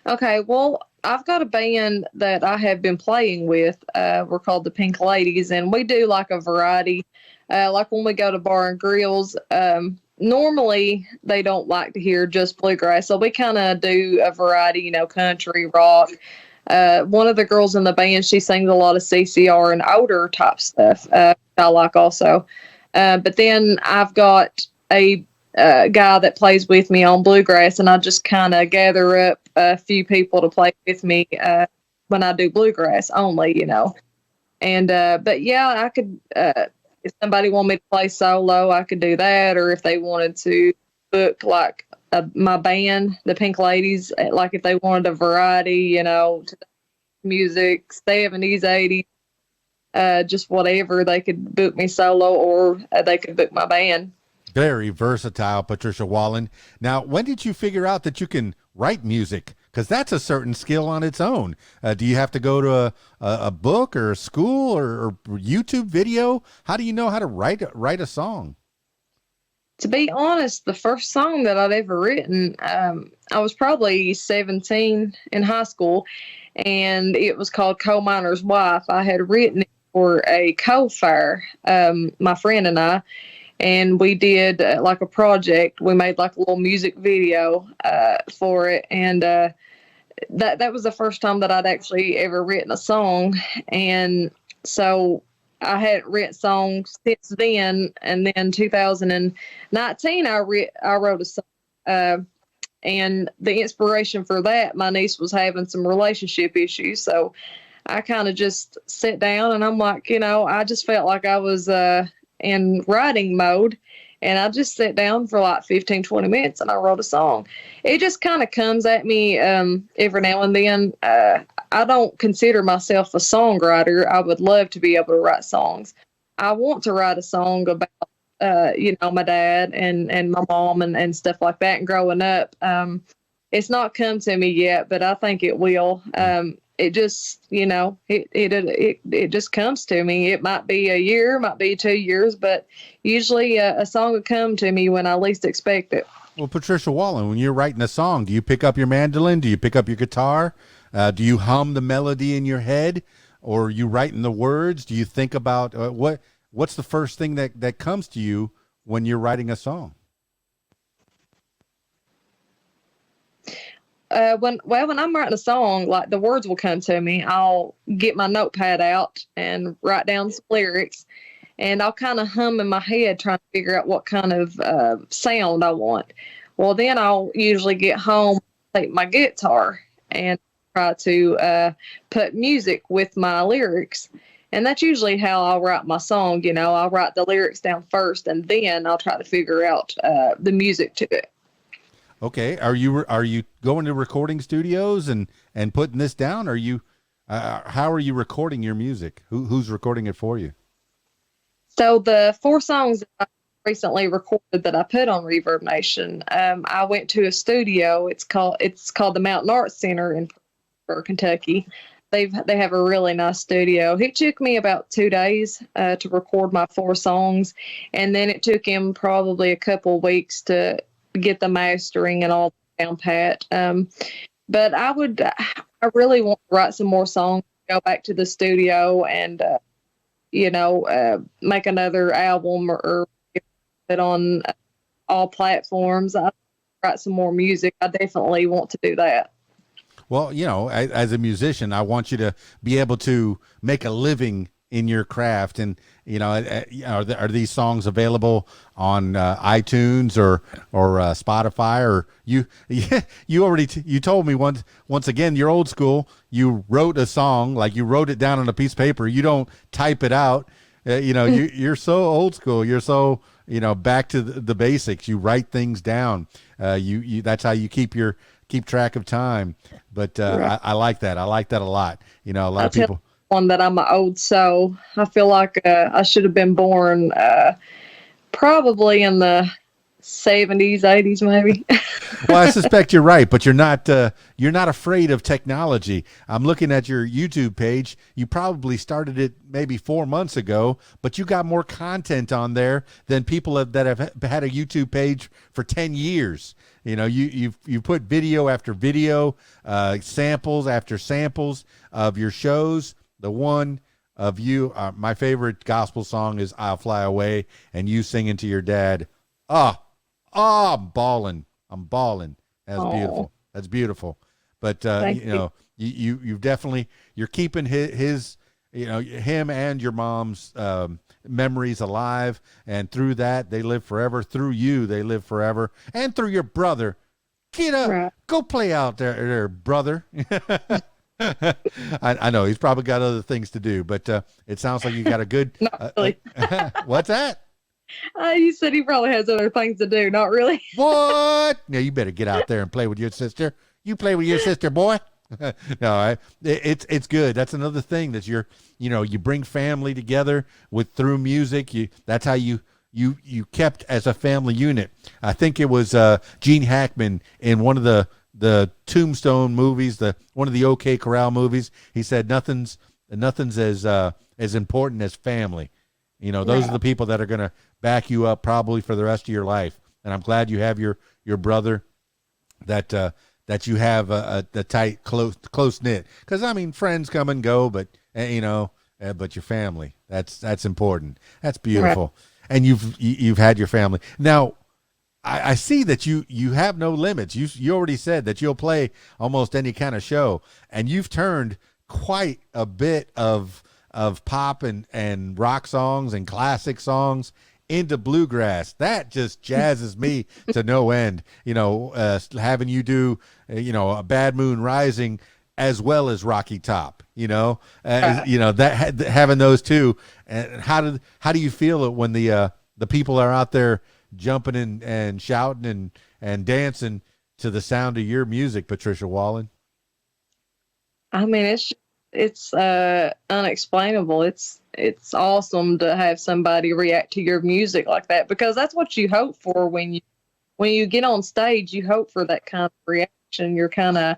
Okay, well, I've got a band that I have been playing with. We're called the Pink Ladies, and we do like a variety. Like when we go to bar and grills, normally they don't like to hear just bluegrass, so we kind of do a variety, country, rock. One of the girls in the band, she sings a lot of CCR and older type stuff, I like also. But then I've got a guy that plays with me on bluegrass, and I just kind of gather up a few people to play with me when I do bluegrass only, And but yeah, I could if somebody wanted me to play solo, I could do that, or if they wanted to book like my band, the Pink Ladies, like if they wanted a variety, music, 70s, 80s, just whatever, they could book me solo, or they could book my band. Very versatile, Patricia Wallen. Now, when did you figure out that you can write music? Because that's a certain skill on its own. Do you have to go to a book or a school or YouTube video? How do you know how to write a song? To be honest, the first song that I'd ever written, I was probably 17 in high school, and it was called Coal Miner's Wife. I had written it for a coal fire, my friend and I. And we did like a project. We made like a little music video for it. And that was the first time that I'd actually ever written a song. And so I hadn't written songs since then. And then 2019, I wrote a song. And the inspiration for that, my niece was having some relationship issues. So I kind of just sat down and I'm like, I just felt like I was in writing mode, and I just sat down for like 15-20 minutes and I wrote a song. It just kind of comes at me every now and then. I don't consider myself a songwriter. I would love to be able to write songs. I want to write a song about my dad and my mom and stuff like that, and growing up. It's not come to me yet, but I think it will. It just, it just comes to me. It might be a year, might be 2 years, but usually a song will come to me when I least expect it. Well, Patricia Wallen, when you're writing a song, do you pick up your mandolin? Do you pick up your guitar? Do you hum the melody in your head, or are you writing the words? Do you think about what's the first thing that comes to you when you're writing a song? When I'm writing a song, like the words will come to me. I'll get my notepad out and write down some lyrics, and I'll kind of hum in my head trying to figure out what kind of sound I want. Well, then I'll usually get home, take my guitar, and try to put music with my lyrics. And that's usually how I'll write my song. I'll write the lyrics down first, and then I'll try to figure out the music to it. Okay. Are you going to recording studios and putting this down? Are you, how are you recording your music? Who's recording it for you? So the 4 songs that I recently recorded that I put on Reverb Nation, I went to a studio. It's called the Mountain Arts Center in Kentucky. they have a really nice studio. It took me about 2 days to record my 4 songs, and then it took him probably a couple weeks to get the mastering and all down pat. But I really want to write some more songs, go back to the studio, and make another album or put it on all platforms. I write some more music. I definitely want to do that. Well, as a musician, I want you to be able to make a living in your craft. And, are these songs available on iTunes or Spotify? Or you you told me once again, you're old school. You wrote a song, like you wrote it down on a piece of paper. You don't type it out. You're so old school. You're so, back to the basics. You write things down. You that's how you keep track of time. But Right. I like that. I like that a lot. A lot of people. One that I'm an old soul. I feel like I should have been born probably in the 70s, 80s, maybe. Well, I suspect you're right, but you're not afraid of technology. I'm looking at your YouTube page. You probably started it maybe 4 months ago, but you got more content on there than people that have had a YouTube page for 10 years. You put video after video, samples after samples of your shows. The one of you, my favorite gospel song is "I'll Fly Away," and you singing to your dad. I'm balling. That's Aw. beautiful. That's beautiful. But Thank you. you've definitely, you're keeping his him and your mom's memories alive, and through that they live forever. Through you, they live forever, and through your brother. Get up, Right. go play out there, brother. I know he's probably got other things to do, but it sounds like you got a good. Not really. What's that? You said he probably has other things to do. Not really. What? No, you better get out there and play with your sister. You play with your sister, boy. No, it's good. That's another thing that you bring family together through music. That's how you kept as a family unit. I think it was Gene Hackman in one of the Tombstone movies, one of the OK Corral movies. He said nothing's as important as family. Those are the people that are going to back you up probably for the rest of your life. And I'm glad you have your brother that you have a tight, close knit. Because friends come and go, but but your family, that's important. That's beautiful. Right. And you've had your family. Now, I see that you have no limits. You already said that you'll play almost any kind of show, and you've turned quite a bit of pop and rock songs and classic songs into bluegrass. That just jazzes me to no end. Having you do a Bad Moon Rising as well as Rocky Top. That having those two. And how do you feel it when the people are out there jumping and shouting and dancing to the sound of your music, Patricia Wallen? It's unexplainable. It's awesome to have somebody react to your music like that, because that's what you hope for when you get on stage. You hope for that kind of reaction. You're kind of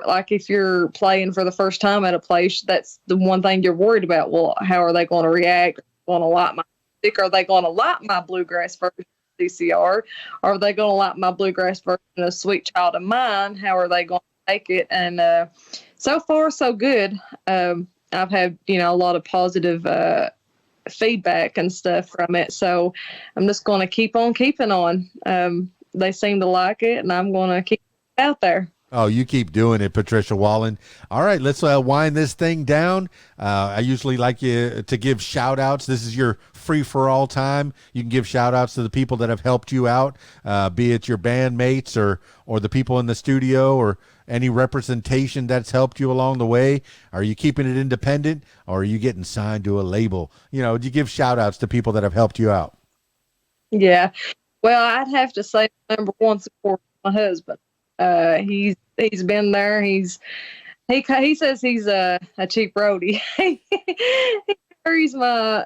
like, if you're playing for the first time at a place, that's the one thing you're worried about. Well, how are they going to react? Are they going to like my music? Are they going to like my bluegrass version of CCR? Are they going to like my bluegrass version of Sweet Child of Mine? How are they going to take it? And so far, so good. I've had, a lot of positive feedback and stuff from it. So I'm just going to keep on keeping on. They seem to like it, and I'm going to keep it out there. Oh, you keep doing it, Patricia Wallen. All right, let's wind this thing down. I usually like you to give shout outs. This is your free for all time. You can give shout outs to the people that have helped you out, be it your bandmates or the people in the studio, or any representation that's helped you along the way. Are you keeping it independent, or are you getting signed to a label? Do you give shout outs to people that have helped you out? Yeah. Well, I'd have to say number one support, my husband. He's been there. He says he's a cheap roadie. He carries my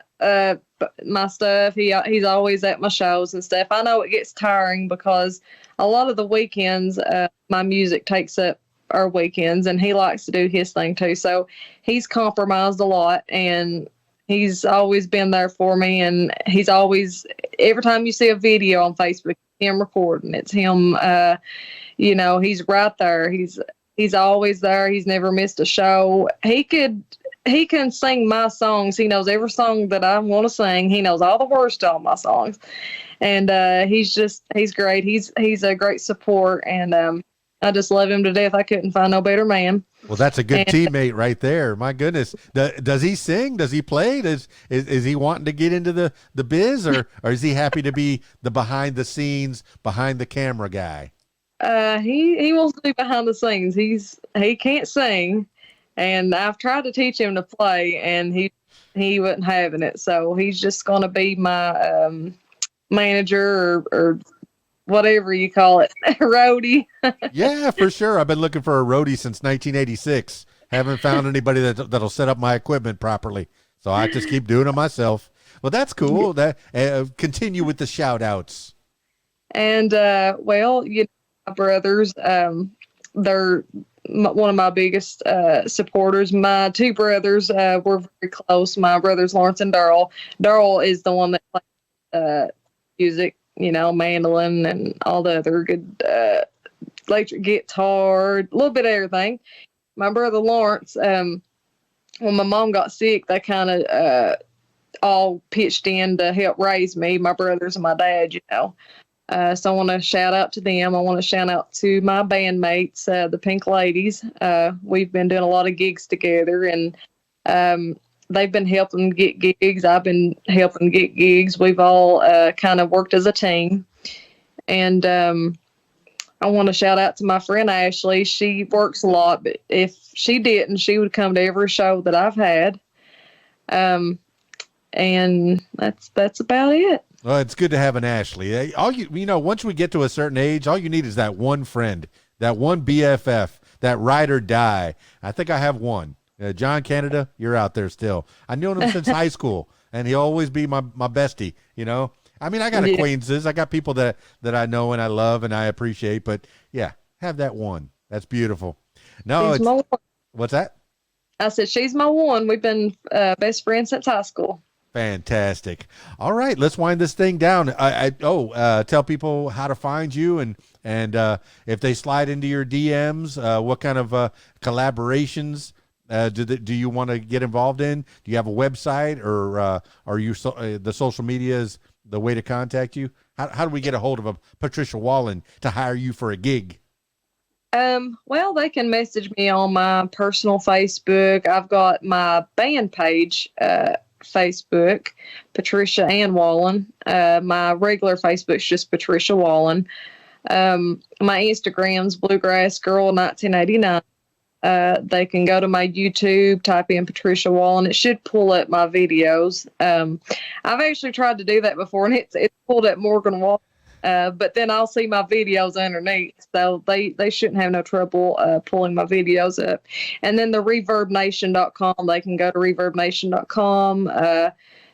stuff. He's always at my shows and stuff. I know it gets tiring because a lot of the weekends my music takes up our weekends, and he likes to do his thing too. So he's compromised a lot, and he's always been there for me. And he's always, every time you see a video on Facebook, him recording, it's him. He's right there. He's always there. He's never missed a show. He can sing my songs. He knows every song that I want to sing. He knows all the words to all my songs. And he's great. He's a great support, and I just love him to death. I couldn't find no better man. Well, that's a good teammate right there. My goodness. Does he sing? Does he play? Is he wanting to get into the biz, or is he happy to be the behind the scenes, behind the camera guy? He wants to be behind the scenes. He can't sing, and I've tried to teach him to play, and he wasn't having it. So he's just going to be my manager or whatever you call it, roadie. Yeah, for sure. I've been looking for a roadie since 1986. Haven't found anybody that'll set up my equipment properly. So I just keep doing it myself. Well, that's cool. That continue with the shout outs. And my brothers, they're one of my biggest supporters. My two brothers were very close. My brothers Lawrence and Darrell. Darrell is the one that plays music, mandolin and all the other good electric guitar, a little bit of everything. My brother Lawrence, when my mom got sick, they kind of all pitched in to help raise me, my brothers and my dad, So I want to shout out to them. I want to shout out to my bandmates, the Pink Ladies. We've been doing a lot of gigs together, and they've been helping get gigs. I've been helping get gigs. We've all kind of worked as a team. And I want to shout out to my friend Ashley. She works a lot, but if she didn't, she would come to every show that I've had. And that's about it. Well, it's good to have an Ashley. Once we get to a certain age, all you need is that one friend, that one BFF, that ride or die. I think I have one. John Canada, you're out there still. I knew him since high school, and he'll always be my bestie, I mean, I got acquaintances. I got people that I know and I love and I appreciate, but yeah, have that one. That's beautiful. No, what's that? I said, she's my one. We've been best friends since high school. Fantastic. All right, let's wind this thing down. Tell people how to find you, and if they slide into your DMs, what kind of collaborations do you want to get involved in? Do you have a website, or are you the social media is the way to contact you? How do we get a hold of a Patricia Wallen to hire you for a gig? Well, they can message me on my personal Facebook. I've got my band page, Facebook, Patricia Ann Wallen. My regular Facebook's just Patricia Wallen. My Instagram's Bluegrass Girl 1989. They can go to my YouTube, type in Patricia Wallen. It should pull up my videos. I've actually tried to do that before, and it's pulled up Morgan Wallen. But then I'll see my videos underneath, so they shouldn't have no trouble pulling my videos up. And then the ReverbNation.com, they can go to ReverbNation.com,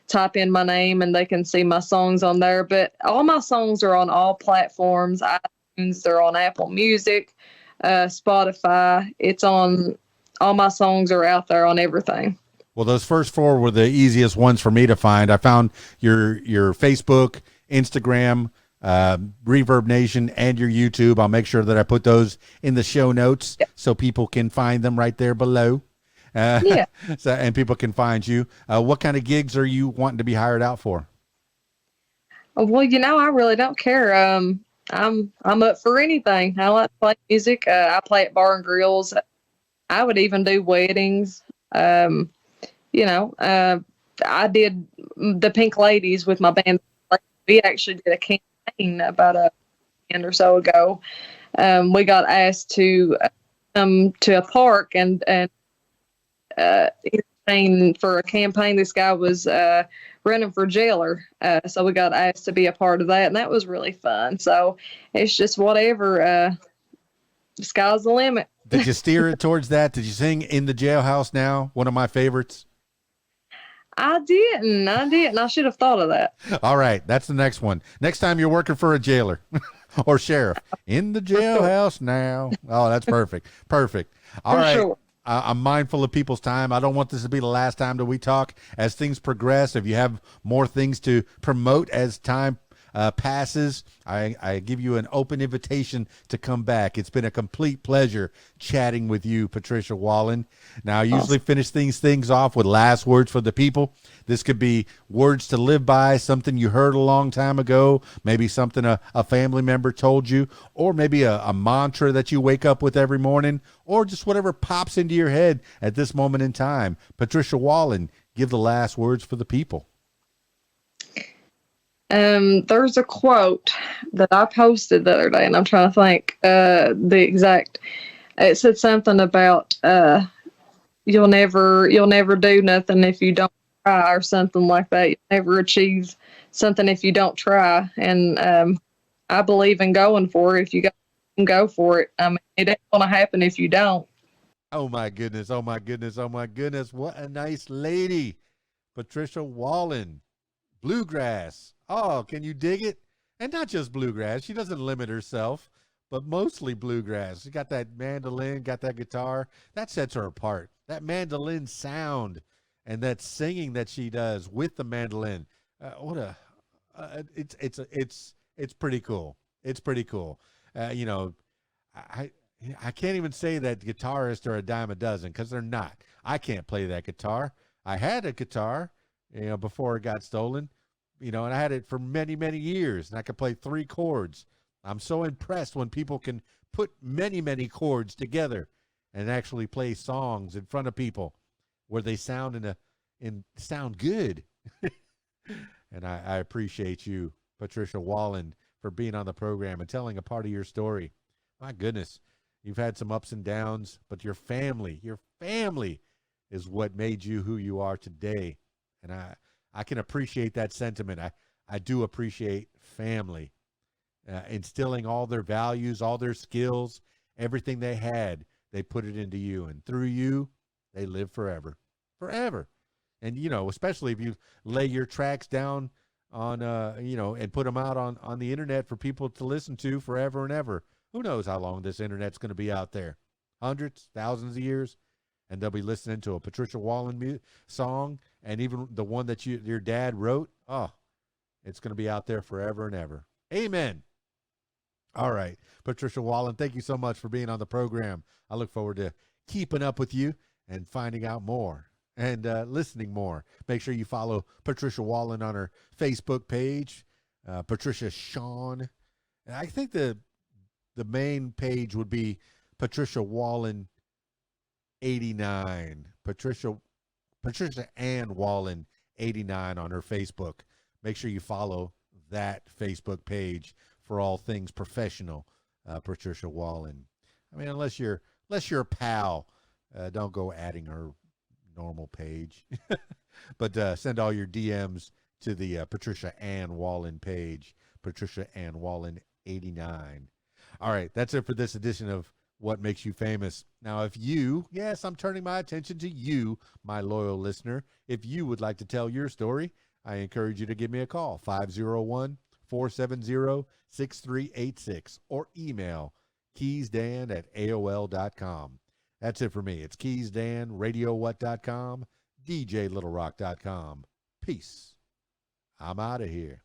type in my name, and they can see my songs on there. But all my songs are on all platforms. iTunes, they're on Apple Music, Spotify. It's on, all my songs are out there on everything. Well, those first four were the easiest ones for me to find. I found your Facebook, Instagram, Reverb Nation, and your YouTube. I'll make sure that I put those in the show notes so people can find them right there below. And people can find you. What kind of gigs are you wanting to be hired out for? Well, I really don't care. I'm up for anything. I like to play music. I play at bar and grills. I would even do weddings. I did the Pink Ladies with my band. We actually did a campaign about a year or so ago. We got asked to come to a park and entertain for a campaign. This guy was running for jailer, so we got asked to be a part of that, and that was really fun. So it's just whatever. The sky's the limit. Did you steer it towards that? Did you sing In the Jailhouse Now? One of my favorites. I didn't. I should have thought of that. All right. That's the next one. Next time you're working for a jailer. Or sheriff in the jailhouse now. Oh, that's perfect. Perfect. All For right. sure. I'm mindful of people's time. I don't want this to be the last time that we talk. As things progress, if you have more things to promote as time passes, I give you an open invitation to come back. It's been a complete pleasure chatting with you, Patricia Wallen. Now, I usually finish things off with last words for the people. This could be words to live by, something you heard a long time ago, maybe something a family member told you, or maybe a mantra that you wake up with every morning, or just whatever pops into your head at this moment in time. Patricia Wallen, give the last words for the people. There's a quote that I posted the other day, and I'm trying to think the exact. It said something about you'll never do nothing if you don't try, or something like that. You'll never achieve something if you don't try. And I believe in going for it. If you go for it, I mean, it ain't gonna happen if you don't. Oh my goodness, oh my goodness, oh my goodness. What a nice lady. Patricia Wallen. Bluegrass. Oh, can you dig it? And not just bluegrass. She doesn't limit herself, but mostly bluegrass. She got that mandolin, got that guitar. That sets her apart. That mandolin sound and that singing that she does with the mandolin. It's pretty cool. It's pretty cool. You know, I can't even say that guitarists are a dime a dozen, because they're not. I can't play that guitar. I had a guitar, before it got stolen, and I had it for many, many years, and I could play 3 chords. I'm so impressed when people can put many, many chords together and actually play songs in front of people where they sound sound good. And I appreciate you, Patricia Wallen, for being on the program and telling a part of your story. My goodness, you've had some ups and downs, but your family is what made you who you are today. And I can appreciate that sentiment. I do appreciate family, instilling all their values, all their skills, everything they had, they put it into you. And through you, they live forever. Forever. And, especially if you lay your tracks down on, and put them out on the internet for people to listen to forever and ever. Who knows how long this internet's going to be out there? Hundreds, thousands of years? And they'll be listening to a Patricia Wallen song, and even the one that your dad wrote. Oh, it's going to be out there forever and ever. Amen. All right. Patricia Wallen, thank you so much for being on the program. I look forward to keeping up with you and finding out more and listening more. Make sure you follow Patricia Wallen on her Facebook page, Patricia Shawn. And I think the main page would be Patricia Wallen 89. Patricia Ann Wallen 89 on her Facebook. Make sure you follow that Facebook page for all things professional, Patricia Wallen. I mean, unless you're a pal, don't go adding her normal page. But send all your DMs to the Patricia Ann Wallen page, Patricia Ann Wallen 89. All right, that's it for this edition of What Makes You Famous. Now, if you, yes, I'm turning my attention to you, my loyal listener. If you would like to tell your story, I encourage you to give me a call, 501-470-6386, or email keysdan@aol.com. That's it for me. It's keysdan, radiowhat.com, djlittlerock.com. Peace. I'm out of here.